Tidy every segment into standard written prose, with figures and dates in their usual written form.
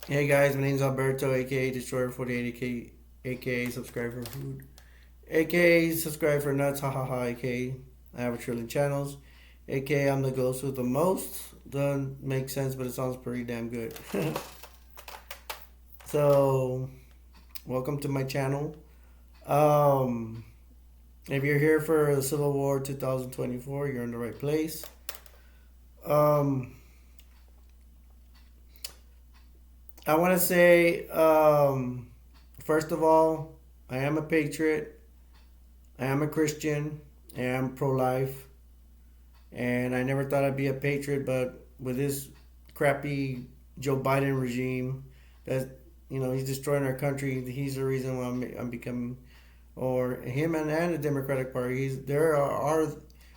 Hey guys, my name's Alberto, aka Destroyer 48, aka Subscribe for Food, aka Subscribe for Nuts, hahaha, aka I have a trillion channels, aka I'm the ghost with the most. Doesn't make sense, but it sounds pretty damn good. So, welcome to my channel. Um, if you're here for the Civil War 2024, you're in the right place. Um, I want to say, first of all, I am a patriot. I am a Christian. I am pro life. And I never thought I'd be a patriot, but with this crappy Joe Biden regime, that he's destroying our country. He's the reason why I'm becoming, or him and the Democratic Party. There are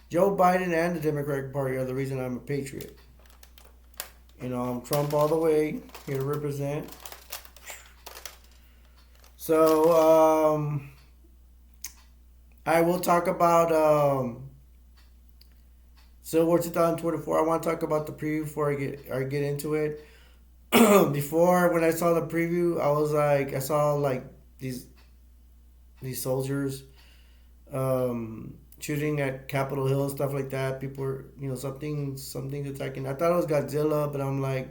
Joe Biden and the Democratic Party are the reason I'm a patriot. I'm Trump all the way, here to represent. So I will talk about Civil War 2024. I want to talk about the preview before I get into it. Before, when I saw the preview, I saw like these these soldiers shooting at Capitol Hill and stuff like that. People were, something's attacking. I thought it was Godzilla, but I'm like,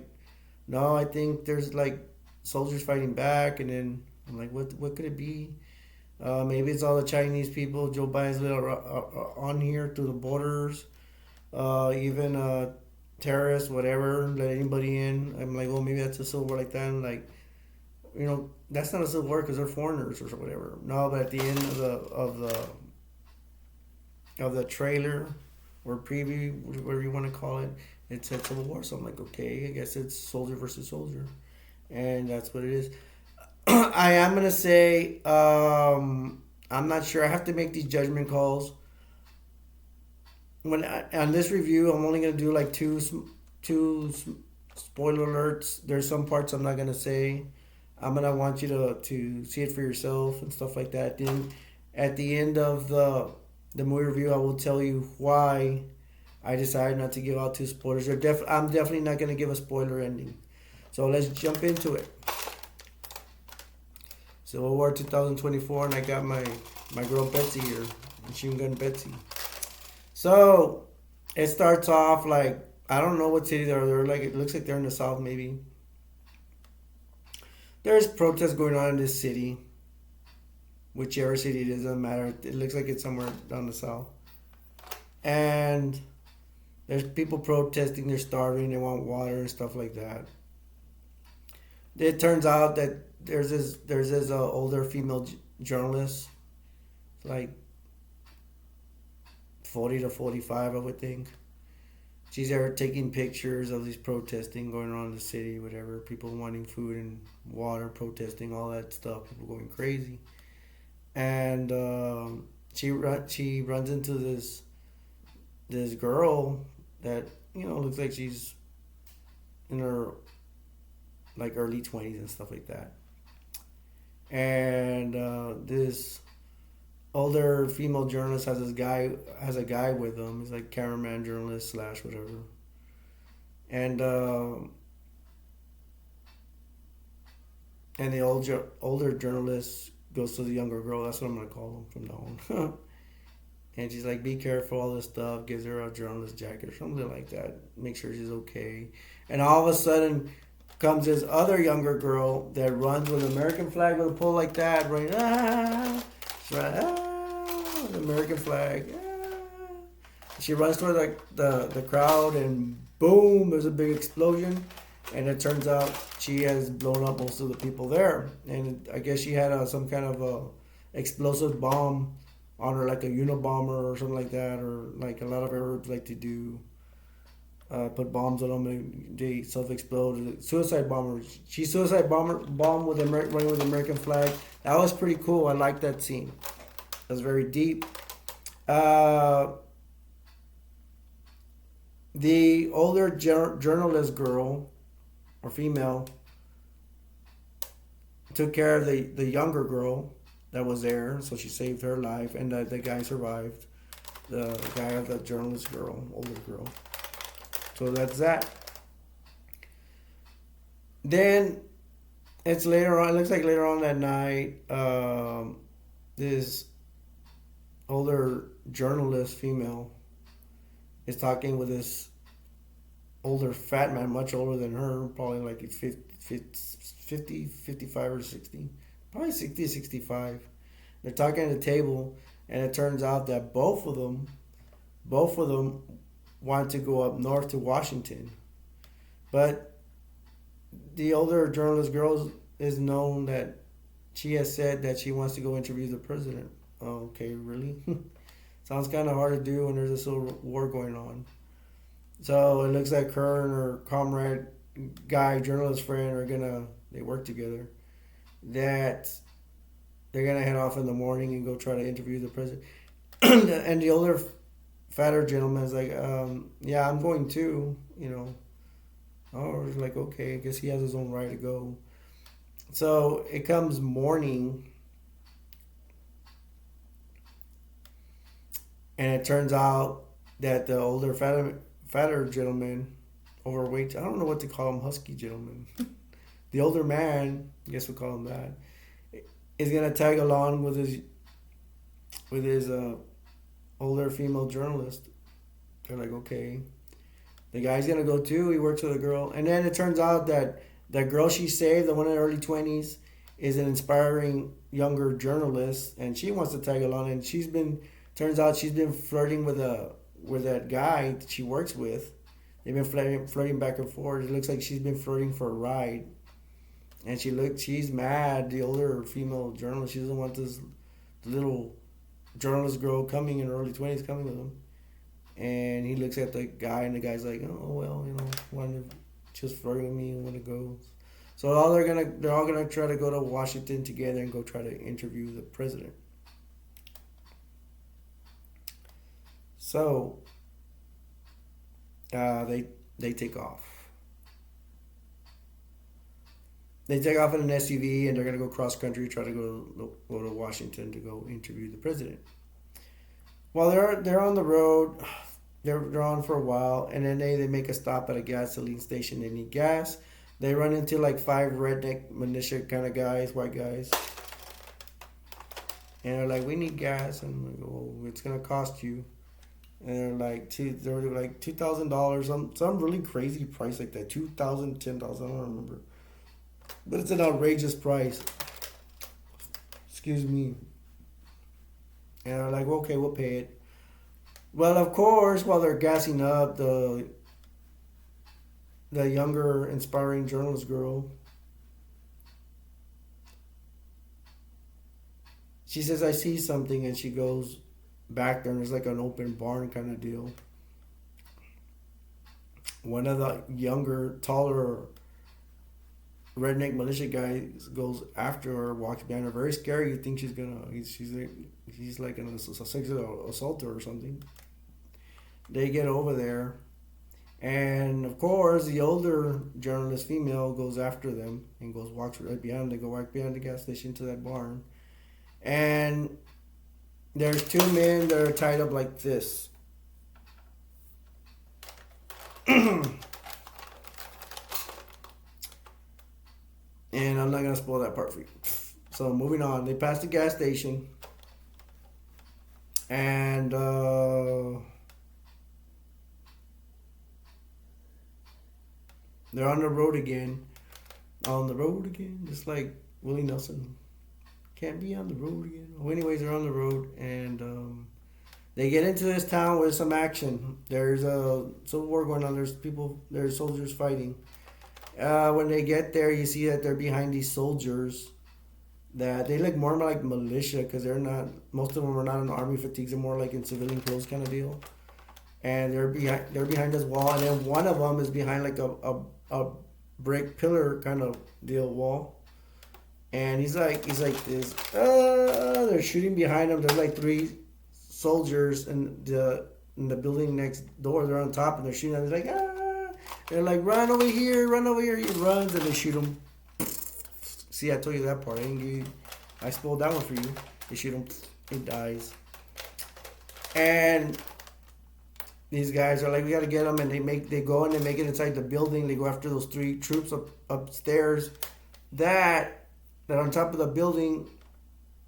no, I think there's like soldiers fighting back, and then I'm like, what could it be? Maybe it's all the Chinese people. Joe Biden's little on here through the borders, even terrorists, whatever, let anybody in. I'm like, well, maybe that's a civil war like that. And like, that's not a civil war because they're foreigners or whatever. No, but at the end of the trailer or preview, whatever you want to call it, it said civil war. So I'm like, okay, I guess it's soldier versus soldier, and that's what it is. I am gonna say, I'm not sure. I have to make these judgment calls. On this review, I'm only gonna do like two spoiler alerts. There's some parts I'm not gonna say. I'm gonna want you to see it for yourself and stuff like that. Then at the end of the movie review, I will tell you why I decided not to give out two spoilers. I'm definitely not gonna give a spoiler ending. So let's jump into it. Civil War 2024, and I got my girl Betsy here, Machine Gun Betsy. So it starts off like, I don't know what city they're. They're like, it looks like they're in the south maybe. There's protests going on in this city, whichever city it is, doesn't matter. It looks like it's somewhere down the south, and there's people protesting. They're starving. They want water and stuff like that. It turns out that there's this older female journalist, like 40 to 45, I would think. She's there taking pictures of these protesting going on in the city, whatever. People wanting food and water, protesting, all that stuff. People going crazy, and she runs into this girl that looks like she's in her like early 20s and stuff like that. And this older female journalist has a guy with him. He's like cameraman, journalist slash whatever. And and the older journalist goes to the younger girl. That's what I'm gonna call him from now on. And she's like, "Be careful, all this stuff." Gives her a journalist jacket or something like that. Make sure she's okay. And all of a sudden, comes this other younger girl that runs with an American flag with a pole like that, running she's running, the American flag. She runs toward the crowd, and boom, there's a big explosion, and it turns out she has blown up most of the people there, and I guess she had some kind of a explosive bomb on her, like a Unabomber or something like that, or like a lot of Arabs like to do. Put bombs on them and they self explode. Suicide bomber. She bomb with running with the American flag. That was pretty cool. I liked that scene. That was very deep. Uh, the older journalist girl or female took care of the younger girl that was there, so she saved her life, and the guy survived. The guy of the journalist girl, older girl. So that's that. Then it's later on. It looks like later on that night. This older journalist female is talking with this older fat man, much older than her, probably like 50, 55 or 60. Probably 60, 65. They're talking at the table, and it turns out that both of them want to go up north to Washington. But the older journalist girl is known that she has said that she wants to go interview the president. Okay, really? Sounds kind of hard to do when there's this little war going on. So it looks like her and her comrade, guy, journalist friend, they work together. That they're gonna head off in the morning and go try to interview the president. And the older, fatter gentleman is like, yeah, I'm going too, you know. Oh, it's like, okay, I guess he has his own right to go. So it comes morning, and it turns out that the older, fatter gentleman, overweight, I don't know what to call him, husky gentleman. The older man, I guess we'll call him that, is gonna tag along with his older female journalist. They're like, okay. The guy's gonna go too. He works with a girl, and then it turns out that the girl she saved, the one in her early 20s, is an inspiring younger journalist, and she wants to tag along. And turns out she's been flirting with that guy that she works with. They've been flirting back and forth. It looks like she's been flirting for a ride, and she's mad. The older female journalist, she doesn't want this little journalist girl coming in her early 20s coming with him. And he looks at the guy, and the guy's like, "Oh well, you know, wanted to just flirting with me and want to go." So they're all gonna try to go to Washington together and go try to interview the president. So they take off. They take off in an SUV, and they're gonna go cross country, try to go to Washington to go interview the president. While they're on the road, they're on for a while, and then they make a stop at a gasoline station. They need gas. They run into like 5 redneck militia kind of guys, white guys, and they're like, "We need gas," and I'm like, "Oh, it's gonna cost you." And they're like $2,000, some really crazy price like that, 2,000, 10,000, I don't remember, but it's an outrageous price. Excuse me. And they're like, well, "Okay, we'll pay it." Well, of course, while they're gassing up, the younger, inspiring journalist girl, she says, "I see something," and she goes back there, and there's like an open barn kind of deal. One of the younger, taller redneck militia guys goes after her, walks behind her, very scary. You think he's like an sexual assaulter or something. They get over there, and of course, the older journalist female goes after them and walks right behind. They go right behind the gas station to that barn, and there's 2 men that are tied up like this. And I'm not going to spoil that part for you. So moving on. They pass the gas station. And they're on the road again. On the road again. Just like Willie Nelson. Can't be on the road again. Well, anyways, they're on the road. And they get into this town with some action. There's a civil war going on. There's soldiers fighting. When they get there, you see that they're behind these soldiers. That they look more like militia, because most of them are not in army fatigues. They're more like in civilian clothes kind of deal. And they're behind this wall, and then one of them is behind like a brick pillar kind of deal wall. And he's like this. They're shooting behind him. There's like 3 soldiers in the building next door. They're on top, and they're shooting. And they're like, ah. They're like, run over here. He runs, and they shoot him. See, I told you that part. I spoiled that one for you. They shoot him. He dies. And these guys are like, we gotta get him, and they go and they make it inside the building. They go after those 3 troops upstairs. that that on top of the building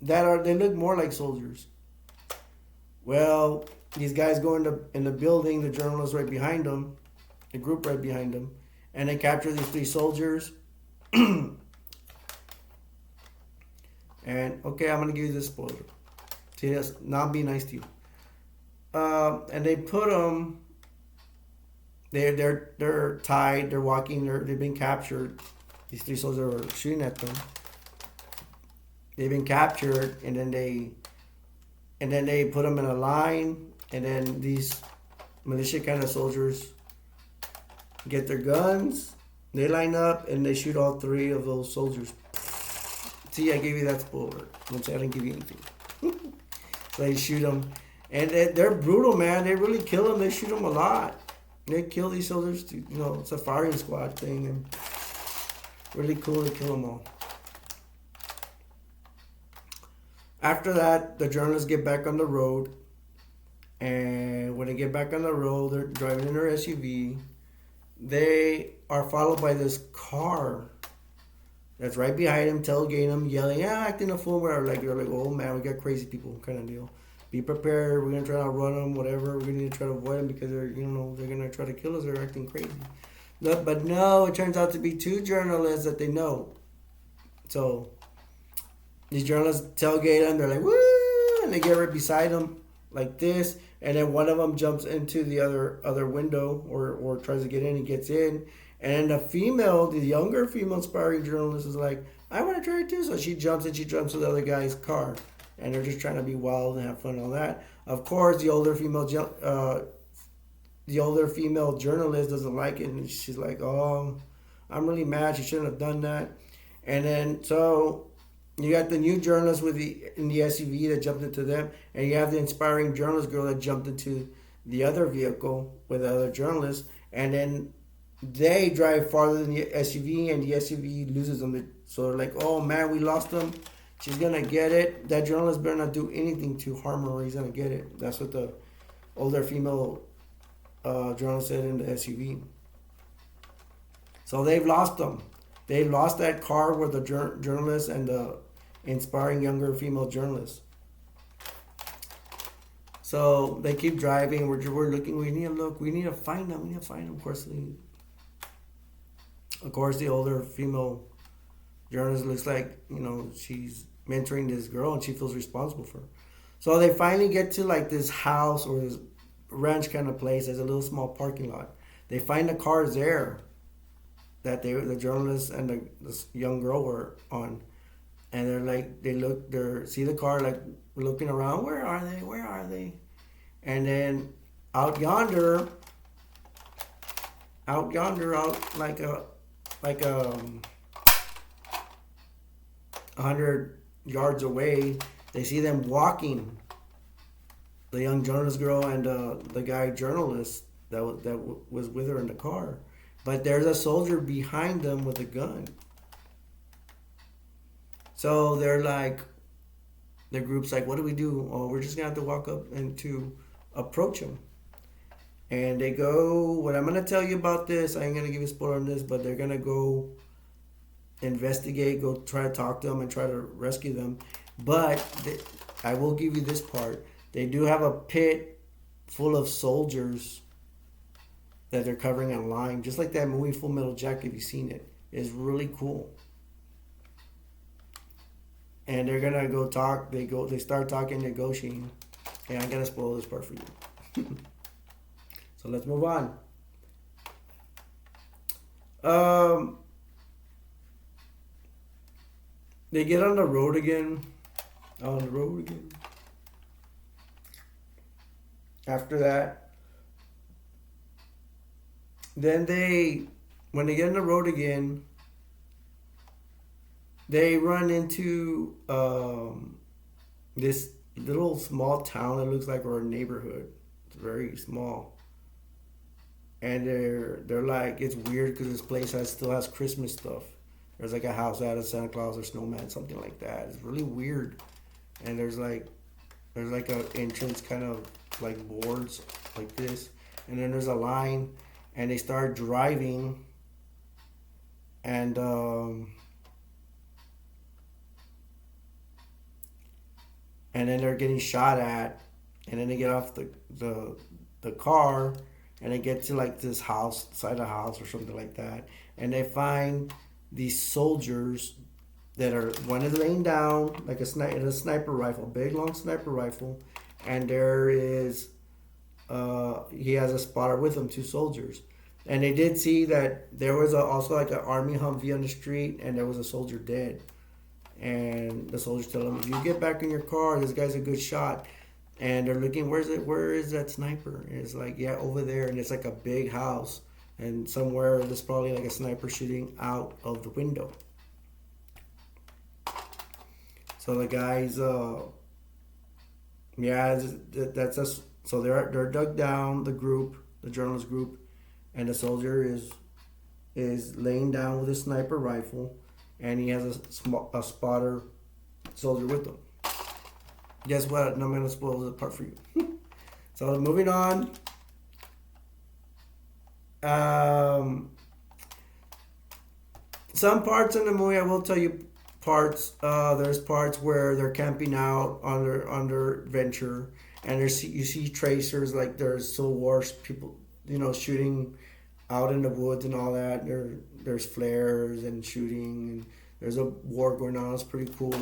they look more like soldiers. Well, these guys go in the building, the journalists right behind them, the group right behind them, and they capture these three soldiers. And okay, I'm gonna give you this spoiler. See, that's not be nice to you. And they put them. They're tied. They're walking. They've been captured. These three soldiers are shooting at them. They've been captured, and then they put them in a line, and then these militia kind of soldiers get their guns. They line up and they shoot all three of those soldiers. See, I gave you that spoiler. I didn't give you anything. So they shoot them, and they're brutal, man. They really kill them. They shoot them a lot. They kill these soldiers. It's a firing squad thing, and really cool to kill them all. After that, the journalists get back on the road, and when they get back on the road, they're driving in their SUV. They are followed by this car that's right behind them, tailgating them, yelling, acting a fool, whatever. Like, you're like, oh man, we got crazy people kind of deal. Be prepared. We're gonna try to outrun them, whatever. We're gonna try to avoid them because they're gonna try to kill us. They're acting crazy. But no, it turns out to be two journalists that they know. So these journalists tailgate them. They're like, woo, and they get right beside them like this. And then one of them jumps into the other window or tries to get in. He gets in. And the younger female aspiring journalist is like, I want to try it too. So she jumps to the other guy's car. And they're just trying to be wild and have fun and all that. Of course, the older female journalist doesn't like it. And she's like, oh, I'm really mad. She shouldn't have done that. And then, so you got the new journalist in the SUV that jumped into them. And you have the inspiring journalist girl that jumped into the other vehicle with the other journalist. And then they drive farther than the SUV, and the SUV loses them. So they're like, oh man, we lost them. She's gonna get it. That journalist better not do anything to harm her, or he's gonna get it. That's what the older female journalist said in the SUV. So they've lost them. They lost that car with the journalist and the inspiring younger female journalist. So they keep driving. We're looking. We need to look. We need to find them. Of course, the older female journalist looks like, she's mentoring this girl and she feels responsible for her. So they finally get to like this house or this ranch kind of place. There's a little small parking lot. They find the cars there that the journalist and this young girl were on. And they're like, they see the car, like looking around. Where are they? And then out yonder, like 100 yards away, they see them walking. The young journalist girl and the guy journalist that was with her in the car. But there's a soldier behind them with a gun. So they're like, the group's like, what do we do? Oh, we're just gonna have to walk up and to approach him. And they go, what I'm gonna tell you about this, I ain't gonna give you a spoiler on this, but they're gonna go investigate, go try to talk to them and try to rescue them. But I will give you this part. They do have a pit full of soldiers that they're covering in lime, just like that movie Full Metal Jacket. If you've seen it, it's really cool. And they're gonna go talk. They start talking, negotiating. And I'm gonna spoil this part for you. So let's move on. They get on the road again. After that, then when they get on the road again, they run into this little small town that looks like our neighborhood. It's very small. And they're like, it's weird because this place still has Christmas stuff. There's like a house out of Santa Claus or snowman, something like that. It's really weird. And there's like a entrance kind of like boards like this. And then there's a line, and they start driving. And and then they're getting shot at, and then they get off the car, and they get to like this house, side of a house or something like that, and they find these soldiers that are, one is laying down like a sniper rifle, big long sniper rifle, and there is he has a spotter with him, two soldiers. And they did see that there was also like an army Humvee on the street, and there was a soldier dead. And the soldiers tell him, "If you get back in your car, this guy's a good shot." And they're looking, where's it? Where is that sniper? And it's like, yeah, over there. And it's like a big house, and somewhere there's probably like a sniper shooting out of the window. So the guys, yeah, that's us. So they're dug down, the group, the journalist group, and the soldier is laying down with a sniper rifle, and he has a spotter soldier with him. Guess what? I'm not gonna spoil the part for you. So moving on. Some parts in the movie, I will tell you parts. There's parts where they're camping out under Venture, and you see tracers, like there's Civil War people, shooting out in the woods and all that. There's flares and shooting, and there's a war going on. It's pretty cool.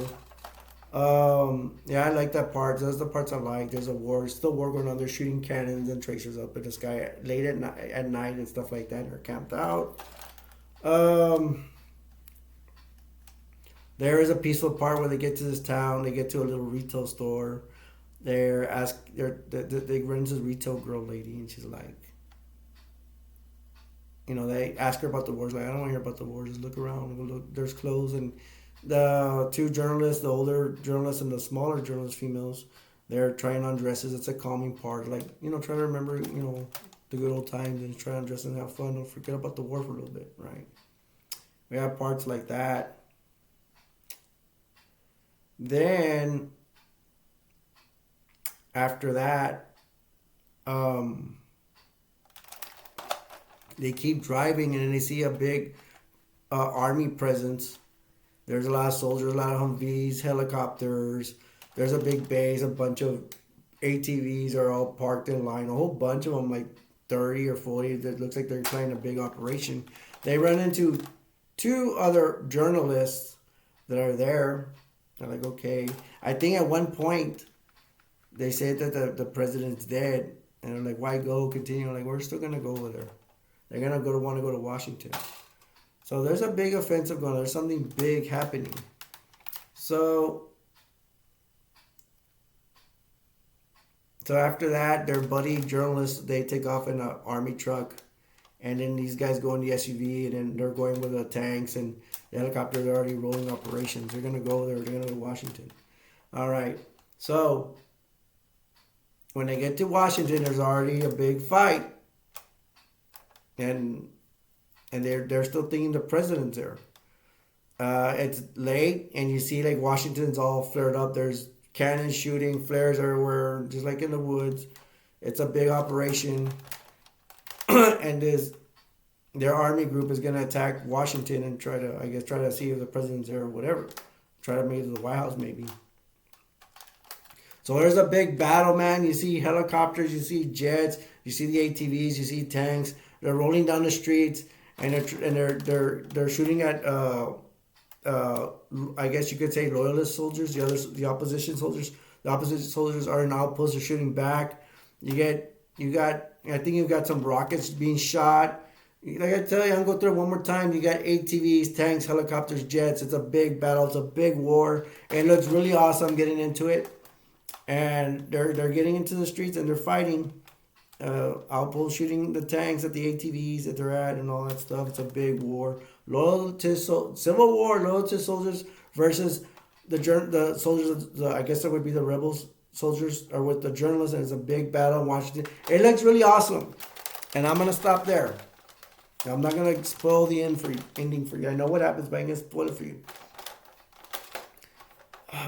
Yeah, I like that part. Those are the parts I like. There's a war, still war going on. They're shooting cannons and tracers up at the sky late at night and stuff like that. They're camped out. There is a peaceful part where they get to this town. They get to a little retail store. They run into this retail girl lady, and she's like, they ask her about the wars. Like, I don't want to hear about the wars. Just look around. Look, there's clothes. And the two journalists, the older journalists and the smaller journalist females, they're trying on dresses. It's a calming part. Like, trying to remember, the good old times and try on dress and have fun. Don't forget about the war for a little bit, right? We have parts like that. Then, after that, they keep driving, and then they see a big army presence. There's a lot of soldiers, a lot of Humvees, helicopters. There's a big base, a bunch of ATVs are all parked in line. A whole bunch of them, like 30 or 40. That looks like they're planning a big operation. They run into two other journalists that are there. They're like, okay. I think at one point they said that the president's dead, and they're like, why go? Continue. Like, we're still gonna go over there. They're gonna want to go to Washington. So there's a big offensive going on. There's something big happening. So after that, their buddy journalists, they take off in an army truck, and then these guys go in the SUV, and then they're going with the tanks and the helicopters. Are already rolling operations. They're gonna go there. They're gonna go to Washington. All right. So when they get to Washington, there's already a big fight, and they're still thinking the president's there. It's late, and you see like Washington's all flared up. There's cannons shooting, flares everywhere, just like in the woods. It's a big operation, and their army group is gonna attack Washington and try to see if the president's there or whatever. Try to make it to the White House maybe. So there's a big battle, man. You see helicopters, you see jets, you see the ATVs, you see tanks. They're rolling down the streets, and they're shooting at I guess you could say loyalist soldiers. The opposition soldiers. The opposition soldiers are in outposts. They're shooting back. I think you've got some rockets being shot. Like I tell you, I'm going through it one more time. You got ATVs, tanks, helicopters, jets. It's a big battle. It's a big war. It looks really awesome getting into it. And they're getting into the streets and they're fighting. Outposts shooting the tanks at the ATVs that they're at and all that stuff. It's a big war. Civil War, loyal to soldiers versus the soldiers. I guess that would be the rebels. Soldiers are with the journalists, and it's a big battle in Washington. It looks really awesome, and I'm gonna stop there. I'm not gonna spoil the ending for you. I know what happens, but I'm gonna spoil it for you.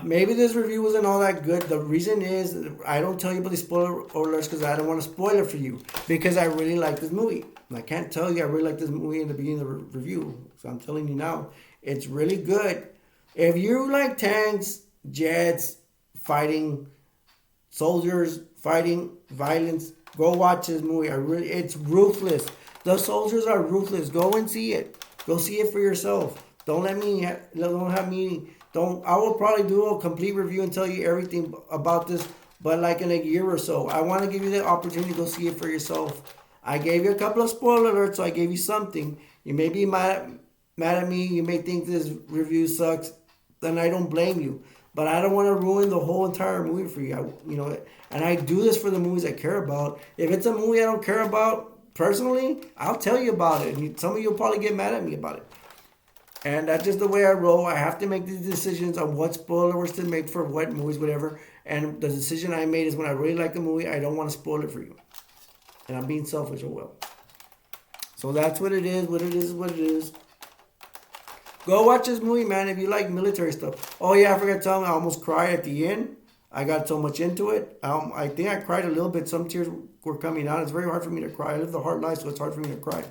Maybe this review wasn't all that good. The reason is I don't tell you about the spoiler alerts because I don't want to spoil it for you. Because I really like this movie. I can't tell you I really like this movie in the beginning of the review. So I'm telling you now, it's really good. If you like tanks, jets, fighting soldiers, fighting violence. Go watch this movie. It's ruthless. The soldiers are ruthless. Go and see it. Go see it for yourself. Don't let me. Don't have me. Don't. I will probably do a complete review and tell you everything about this. But like in a year or so, I want to give you the opportunity to go see it for yourself. I gave you a couple of spoiler alerts, so I gave you something. You may be mad at me. You may think this review sucks. Then I don't blame you. But I don't want to ruin the whole entire movie for you. And I do this for the movies I care about. If it's a movie I don't care about personally, I'll tell you about it. And some of you will probably get mad at me about it. And that's just the way I roll. I have to make these decisions on what spoilers to make for what movies, whatever. And the decision I made is when I really like a movie, I don't want to spoil it for you. And I'm being selfish, or well. So that's what it is. What it is what it is. Go watch this movie, man, if you like military stuff. Oh, yeah, I forgot to tell you, I almost cried at the end. I got so much into it. I think I cried a little bit. Some tears were coming out. It's very hard for me to cry. I live the hard life, so it's hard for me to cry.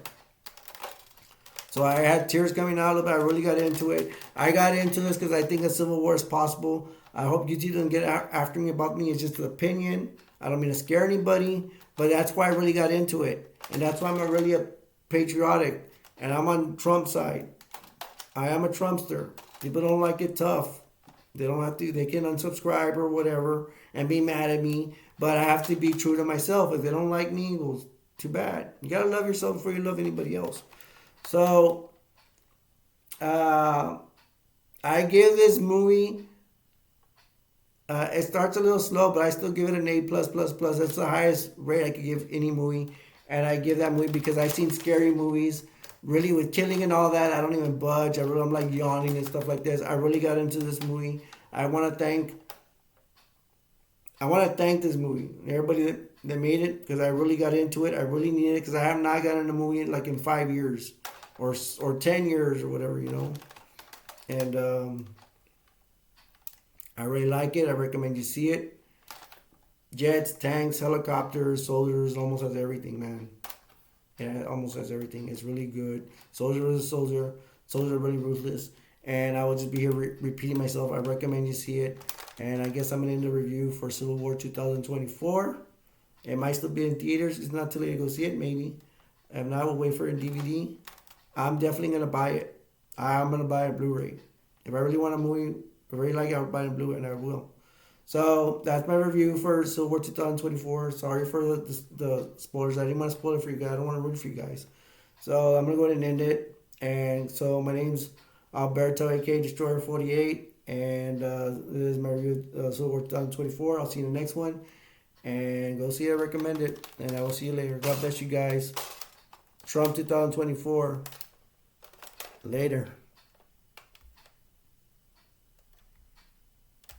So I had tears coming out a little bit. I really got into it. I got into this because I think a civil war is possible. I hope you two don't get after me about me. It's just an opinion. I don't mean to scare anybody, but that's why I really got into it. And that's why I'm really a patriotic. And I'm on Trump's side. I am a Trumpster. People don't like it tough. They don't have to. They can unsubscribe or whatever and be mad at me. But I have to be true to myself. If they don't like me, well, too bad. You gotta love yourself before you love anybody else. So, I give this movie. It starts a little slow, but I still give it an A+++. That's the highest rate I could give any movie, and I give that movie because I've seen scary movies. Really, with killing and all that, I don't even budge. I'm like yawning and stuff like this. I really got into this movie. I want to thank this movie, everybody that made it, because I really got into it. I really needed it because I have not gotten a movie in 5 years, or 10 years or whatever, And I really like it. I recommend you see it. Jets, tanks, helicopters, soldiers, almost has everything, man. Yeah, it almost has everything. It's really good. Soldier is a soldier. Soldiers are really ruthless. And I will just be here repeating myself. I recommend you see it. And I guess I'm going to end the review for Civil War 2024. It might still be in theaters. It's not too late to go see it, maybe. If not, we'll wait for it in DVD. I'm definitely going to buy it. I'm going to buy a Blu-ray. If I really want a movie, if I really like it, I'll buy a Blu-ray, and I will. So that's my review for Civil War 2024. Sorry for the spoilers. I didn't want to spoil it for you guys. I don't want to ruin it for you guys. So I'm going to go ahead and end it. And so my name's Alberto, a.k.a. Destroyer 48. And this is my review of Civil War 2024. I'll see you in the next one. And go see it. I recommend it. And I will see you later. God bless you guys. Trump 2024. Later.